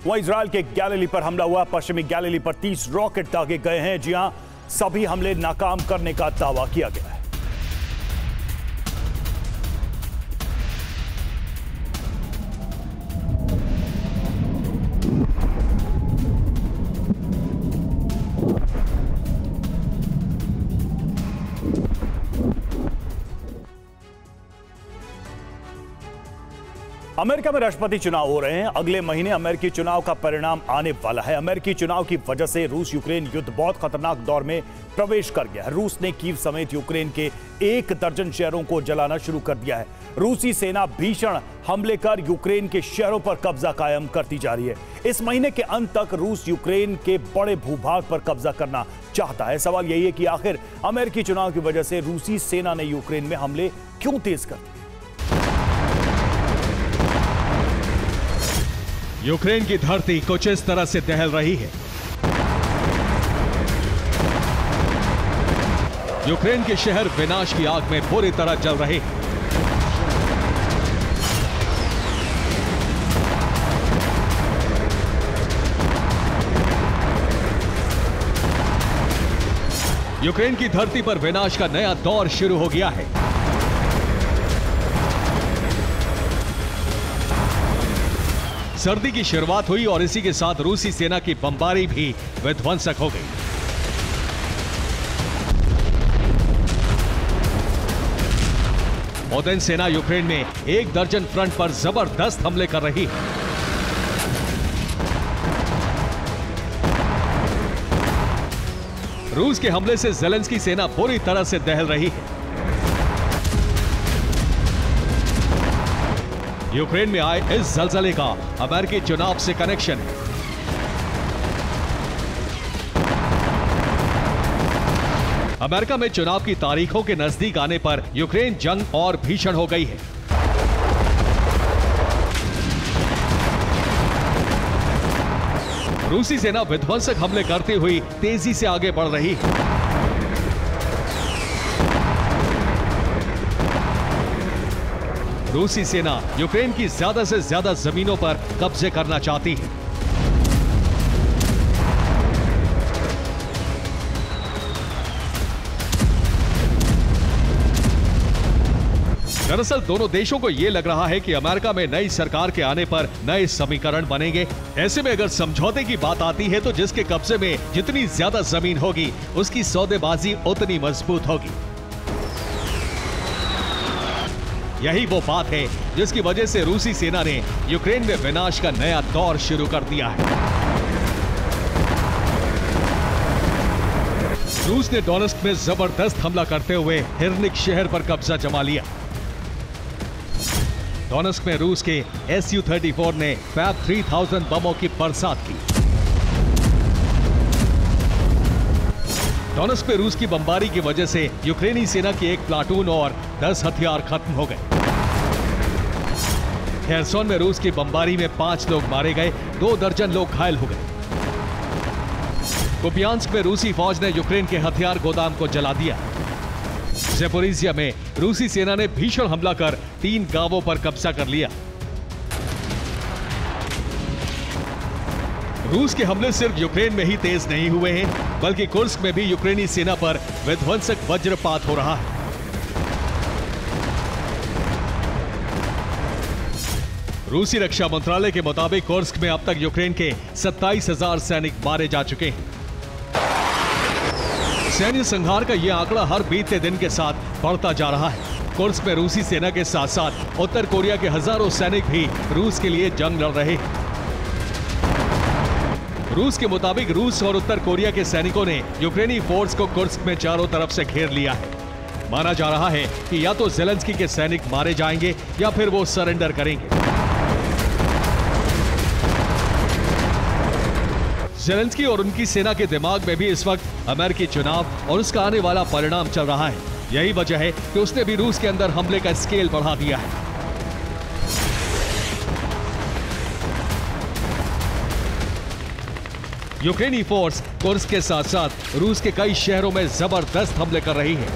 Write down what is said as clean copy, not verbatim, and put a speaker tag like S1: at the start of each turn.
S1: वहीं इजरायल के गैलिली पर हमला हुआ। पश्चिमी गैलिली पर 30 रॉकेट दागे गए हैं। जी हां, सभी हमले नाकाम करने का दावा किया गया है। अमेरिका में राष्ट्रपति चुनाव हो रहे हैं। अगले महीने अमेरिकी चुनाव का परिणाम आने वाला है। अमेरिकी चुनाव की वजह से रूस यूक्रेन युद्ध बहुत खतरनाक दौर में प्रवेश कर गया है। रूस ने कीव समेत यूक्रेन के 1 दर्जन शहरों को जलाना शुरू कर दिया है। रूसी सेना भीषण हमले कर यूक्रेन के शहरों पर कब्जा कायम करती जा रही है। इस महीने के अंत तक रूस यूक्रेन के बड़े भूभाग पर कब्जा करना चाहता है। सवाल यही है कि आखिर अमेरिकी चुनाव की वजह से रूसी सेना ने यूक्रेन में हमले क्यों तेज कर दिए।
S2: यूक्रेन की धरती कुछ इस तरह से दहल रही है। यूक्रेन के शहर विनाश की आग में पूरी तरह जल रहे हैं। यूक्रेन की धरती पर विनाश का नया दौर शुरू हो गया है। सर्दी की शुरुआत हुई और इसी के साथ रूसी सेना की बमबारी भी विध्वंसक हो गई। ओदेन सेना यूक्रेन में 1 दर्जन फ्रंट पर जबरदस्त हमले कर रही है। रूस के हमले से ज़ेलेंस्की सेना पूरी तरह से दहल रही है। यूक्रेन में आए इस जलजले का अमेरिकी चुनाव से कनेक्शन है। अमेरिका में चुनाव की तारीखों के नजदीक आने पर यूक्रेन जंग और भीषण हो गई है। रूसी सेना विध्वंसक हमले करती हुई तेजी से आगे बढ़ रही है। रूसी सेना यूक्रेन की ज्यादा से ज्यादा जमीनों पर कब्जे करना चाहती है। दरअसल दोनों देशों को यह लग रहा है कि अमेरिका में नई सरकार के आने पर नए समीकरण बनेंगे। ऐसे में अगर समझौते की बात आती है तो जिसके कब्जे में जितनी ज्यादा जमीन होगी उसकी सौदेबाजी उतनी मजबूत होगी। यही वो बात है जिसकी वजह से रूसी सेना ने यूक्रेन में विनाश का नया दौर शुरू कर दिया है। रूस ने डोनेस्क में जबरदस्त हमला करते हुए हिरनिक शहर पर कब्जा जमा लिया। डोनेस्क में रूस के Su-34 ने फैब 3000 बमों की बरसात की। डोनेस्क में रूस की बमबारी की वजह से यूक्रेनी सेना की 1 प्लाटून और 10 हथियार खत्म हो गए। खेरसोन में रूस की बमबारी में 5 लोग मारे गए, 2 दर्जन लोग घायल हो गए। कुपियांस्क में रूसी फौज ने यूक्रेन के हथियार गोदाम को जला दिया। ज़ेपोरिजिया में रूसी सेना ने भीषण हमला कर 3 गांवों पर कब्जा कर लिया। रूस के हमले सिर्फ यूक्रेन में ही तेज नहीं हुए हैं, बल्कि कुर्स्क में भी यूक्रेनी सेना पर विध्वंसक वज्रपात हो रहा है। रूसी रक्षा मंत्रालय के मुताबिक कुर्स्क में अब तक यूक्रेन के 27,000 सैनिक मारे जा चुके हैं। सैन्य संहार का यह आंकड़ा हर बीतते दिन के साथ बढ़ता जा रहा है। कुर्स्क में रूसी सेना के साथ साथ उत्तर कोरिया के हजारों सैनिक भी रूस के लिए जंग लड़ रहे हैं। रूस के मुताबिक रूस और उत्तर कोरिया के सैनिकों ने यूक्रेनी फोर्स को कुर्स्क में चारों तरफ से घेर लिया है। माना जा रहा है कि या तो ज़ेलेंस्की के सैनिक मारे जाएंगे या फिर वो सरेंडर करेंगे। ज़ेलेंस्की और उनकी सेना के दिमाग में भी इस वक्त अमेरिकी चुनाव और उसका आने वाला परिणाम चल रहा है। यही वजह है कि उसने भी रूस के अंदर हमले का स्केल बढ़ा दिया है। यूक्रेनी फोर्स कुर्स्क के साथ साथ रूस के कई शहरों में जबरदस्त हमले कर रही है।